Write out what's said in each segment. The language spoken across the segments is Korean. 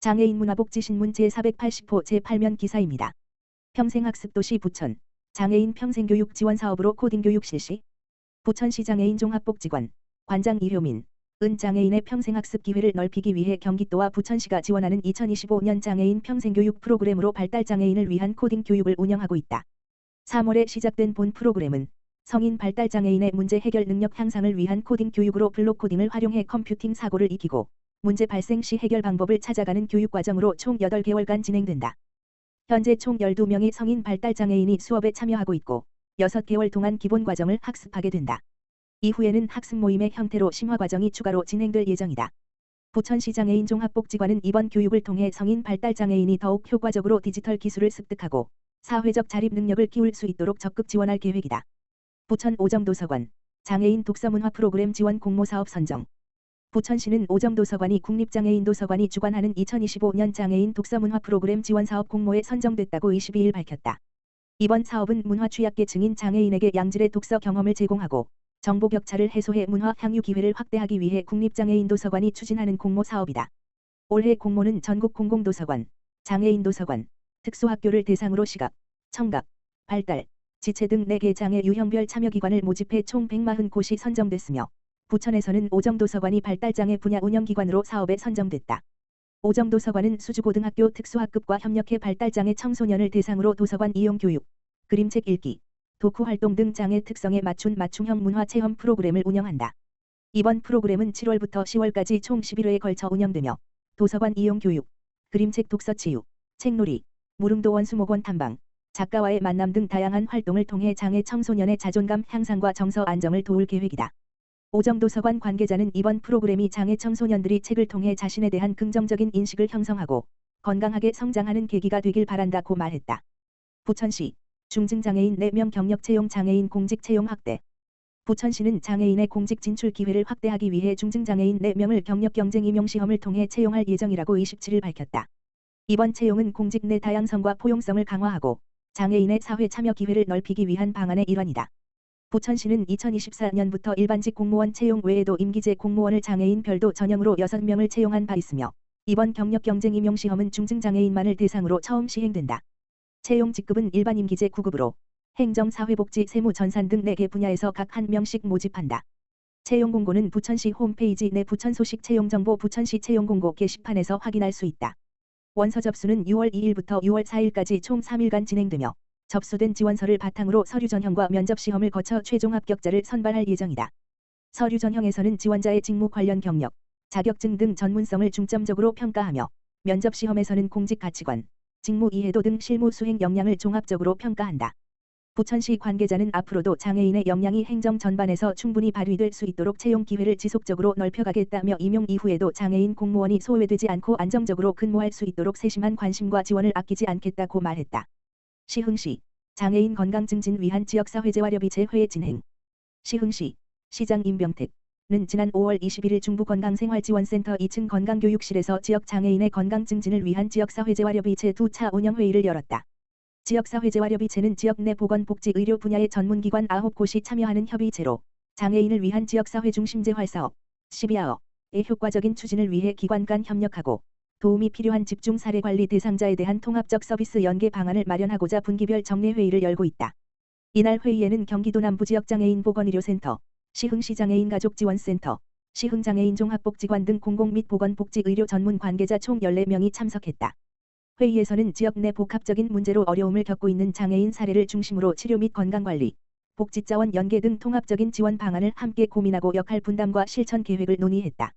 장애인 문화복지신문 제480호 제8면 기사입니다. 평생학습도시 부천, 장애인 평생교육 지원사업으로 코딩교육 실시. 부천시 장애인 종합복지관, 관장 이효민, 은 장애인의 평생학습 기회를 넓히기 위해 경기도와 부천시가 지원하는 2025년 장애인 평생교육 프로그램으로 발달장애인을 위한 코딩 교육을 운영하고 있다. 3월에 시작된 본 프로그램은 성인 발달장애인의 문제 해결 능력 향상을 위한 코딩 교육으로 블록 코딩을 활용해 컴퓨팅 사고를 익히고 문제 발생 시 해결 방법을 찾아가는 교육 과정으로 총 8개월간 진행된다. 현재 총 12명의 성인 발달장애인이 수업에 참여하고 있고 6개월 동안 기본 과정을 학습하게 된다. 이후에는 학습 모임의 형태로 심화 과정이 추가로 진행될 예정이다. 부천시 장애인 종합복지관은 이번 교육을 통해 성인 발달장애인이 더욱 효과적으로 디지털 기술을 습득하고 사회적 자립 능력을 키울 수 있도록 적극 지원할 계획이다. 부천 오정도서관, 장애인 독서문화 프로그램 지원 공모사업 선정. 부천시는 오정도서관이 국립장애인도서관이 주관하는 2025년 장애인 독서문화 프로그램 지원사업 공모에 선정됐다고 22일 밝혔다. 이번 사업은 문화 취약계층인 장애인에게 양질의 독서 경험을 제공하고 정보 격차를 해소해 문화 향유 기회를 확대하기 위해 국립장애인도서관이 추진하는 공모 사업이다. 올해 공모는 전국 공공도서관, 장애인도서관, 특수학교를 대상으로 시각, 청각, 발달, 지체 등 4개 장애 유형별 참여기관을 모집해 총 140곳이 선정됐으며 부천에서는 오정도서관이 발달장애 분야 운영기관으로 사업에 선정됐다. 오정도서관은 수주고등학교 특수학급과 협력해 발달장애 청소년을 대상으로 도서관 이용 교육, 그림책 읽기, 독후활동 등 장애 특성에 맞춘 맞춤형 문화체험 프로그램을 운영한다. 이번 프로그램은 7월부터 10월까지 총 11회에 걸쳐 운영되며 도서관 이용 교육, 그림책 독서 치유, 책놀이, 무릉도 원수목원 탐방, 작가와의 만남 등 다양한 활동을 통해 장애 청소년의 자존감 향상과 정서 안정을 도울 계획이다. 오정도서관 관계자는 이번 프로그램이 장애 청소년들이 책을 통해 자신에 대한 긍정적인 인식을 형성하고 건강하게 성장하는 계기가 되길 바란다고 말했다. 부천시, 중증장애인 4명 경력 채용 장애인 공직 채용 확대. 부천시는 장애인의 공직 진출 기회를 확대하기 위해 중증장애인 4명을 경력 경쟁 임용 시험을 통해 채용할 예정이라고 27일 밝혔다. 이번 채용은 공직 내 다양성과 포용성을 강화하고 장애인의 사회 참여 기회를 넓히기 위한 방안의 일환이다. 부천시는 2024년부터 일반직 공무원 채용 외에도 임기제 공무원을 장애인 별도 전형으로 6명을 채용한 바 있으며 이번 경력 경쟁 임용 시험은 중증장애인만을 대상으로 처음 시행된다. 채용 직급은 일반 임기제 9급으로 행정, 사회복지, 세무, 전산 등 4개 분야에서 각 1명씩 모집한다. 채용 공고는 부천시 홈페이지 내 부천 소식 채용 정보 부천시 채용 공고 게시판에서 확인할 수 있다. 원서 접수는 6월 2일부터 6월 4일까지 총 3일간 진행되며 접수된 지원서를 바탕으로 서류 전형과 면접 시험을 거쳐 최종 합격자를 선발할 예정이다. 서류 전형에서는 지원자의 직무 관련 경력, 자격증 등 전문성을 중점적으로 평가하며 면접 시험에서는 공직 가치관, 직무 이해도 등 실무 수행 역량을 종합적으로 평가한다. 부천시 관계자는 앞으로도 장애인의 역량이 행정 전반에서 충분히 발휘될 수 있도록 채용 기회를 지속적으로 넓혀가겠다며 임용 이후에도 장애인 공무원이 소외되지 않고 안정적으로 근무할 수 있도록 세심한 관심과 지원을 아끼지 않겠다고 말했다. 시흥시, 장애인 건강 증진 위한 지역사회재활협의체 회의 진행. 시흥시, 시장 임병택는 지난 5월 21일 중부건강생활지원센터 2층 건강교육실에서 지역 장애인의 건강 증진을 위한 지역사회재활협의체 2차 운영회의를 열었다. 지역사회재활협의체는 지역 내 보건복지의료 분야의 전문기관 9곳이 참여하는 협의체로 장애인을 위한 지역사회 중심재 활사업, CBR의 효과적인 추진을 위해 기관 간 협력하고 도움이 필요한 집중 사례 관리 대상자에 대한 통합적 서비스 연계 방안을 마련하고자 분기별 정례 회의를 열고 있다. 이날 회의에는 경기도 남부지역 장애인 보건의료센터, 시흥시 장애인 가족지원센터, 시흥장애인 종합복지관 등 공공 및 보건복지의료 전문 관계자 총 14명이 참석했다. 회의에서는 지역 내 복합적인 문제로 어려움을 겪고 있는 장애인 사례를 중심으로 치료 및 건강관리, 복지자원 연계 등 통합적인 지원 방안을 함께 고민하고 역할 분담과 실천 계획을 논의했다.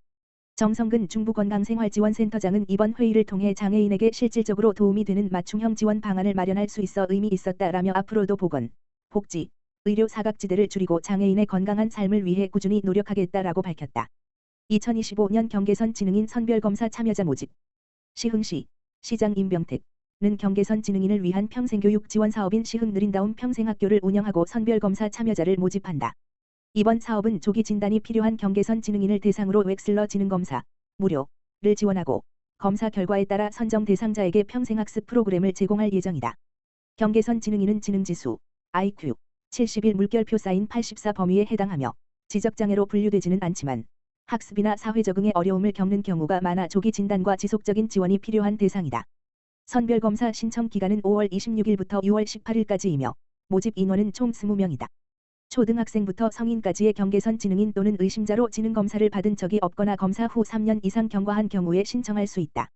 정성근 중부건강생활지원센터장은 이번 회의를 통해 장애인에게 실질적으로 도움이 되는 맞춤형 지원 방안을 마련할 수 있어 의미 있었다라며 앞으로도 보건, 복지, 의료 사각지대를 줄이고 장애인의 건강한 삶을 위해 꾸준히 노력하겠다라고 밝혔다. 2025년 경계선 지능인 선별검사 참여자 모집. 시흥시, 시장 임병택는 경계선 지능인을 위한 평생교육 지원 사업인 시흥 느린다움 평생학교를 운영하고 선별검사 참여자를 모집한다. 이번 사업은 조기 진단이 필요한 경계선 지능인을 대상으로 웩슬러 지능검사, 무료를 지원하고 검사 결과에 따라 선정 대상자에게 평생학습 프로그램을 제공할 예정이다. 경계선 지능인은 지능지수, IQ, 71 물결표 사인 84 범위에 해당하며 지적장애로 분류되지는 않지만 학습이나 사회 적응에 어려움을 겪는 경우가 많아 조기 진단과 지속적인 지원이 필요한 대상이다. 선별검사 신청 기간은 5월 26일부터 6월 18일까지이며 모집 인원은 총 20명이다. 초등학생부터 성인까지의 경계선 지능인 또는 의심자로 지능검사를 받은 적이 없거나 검사 후 3년 이상 경과한 경우에 신청할 수 있다.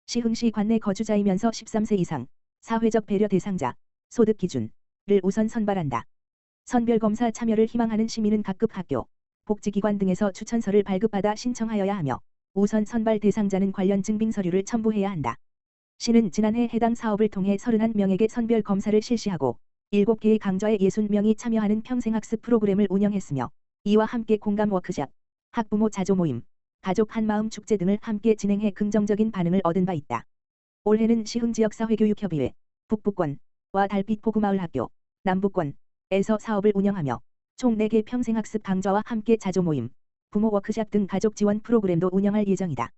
시흥시 관내 거주자이면서 13세 이상, 사회적 배려 대상자, 소득 기준을 우선 선발한다. 선별검사 참여를 희망하는 시민은 각급 학교, 복지기관 등에서 추천서를 발급받아 신청하여야 하며 우선 선발 대상자는 관련 증빙 서류를 첨부해야 한다. 시는 지난해 해당 사업을 통해 31명에게 선별검사를 실시하고 7개의 강좌에 60명이 참여하는 평생학습 프로그램을 운영했으며 이와 함께 공감 워크숍, 학부모 자조 모임, 가족 한마음 축제 등을 함께 진행해 긍정적인 반응을 얻은 바 있다. 올해는 시흥지역사회교육협의회, 북부권과 달빛 포구마을학교, 남부권에서 사업을 운영하며 총 4개 평생학습 강좌와 함께 자조 모임, 부모 워크숍 등 가족 지원 프로그램도 운영할 예정이다.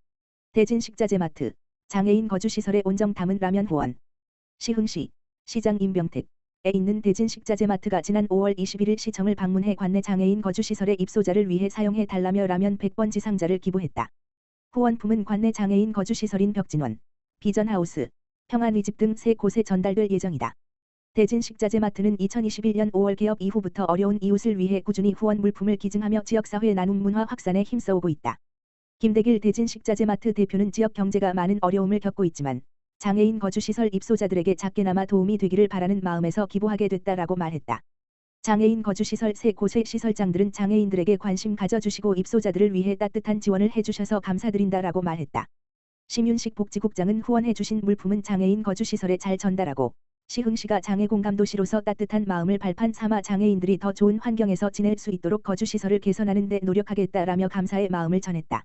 대진식자재마트, 장애인 거주시설에 온정 담은 라면 후원. 시흥시, 시장 임병택 에 있는 대진식자재마트가 지난 5월 21일 시청을 방문해 관내 장애인 거주시설의 입소자를 위해 사용해 달라며 라면 100번지 상자를 기부했다. 후원품은 관내 장애인 거주시설인 벽진원, 비전하우스, 평안위집 등 3곳에 전달될 예정이다. 대진식자재마트는 2021년 5월 개업 이후부터 어려운 이웃을 위해 꾸준히 후원 물품을 기증하며 지역사회 나눔 문화 확산에 힘써오고 있다. 김대길 대진식자재마트 대표는 지역 경제가 많은 어려움을 겪고 있지만 장애인 거주시설 입소자들에게 작게나마 도움이 되기를 바라는 마음에서 기부하게 됐다라고 말했다. 장애인 거주시설 3곳의 시설장들은 장애인들에게 관심 가져주시고 입소자들을 위해 따뜻한 지원을 해주셔서 감사드린다라고 말했다. 심윤식 복지국장은 후원해주신 물품은 장애인 거주시설에 잘 전달하고 시흥시가 장애공감도시로서 따뜻한 마음을 발판 삼아 장애인들이 더 좋은 환경에서 지낼 수 있도록 거주시설을 개선하는 데 노력하겠다라며 감사의 마음을 전했다.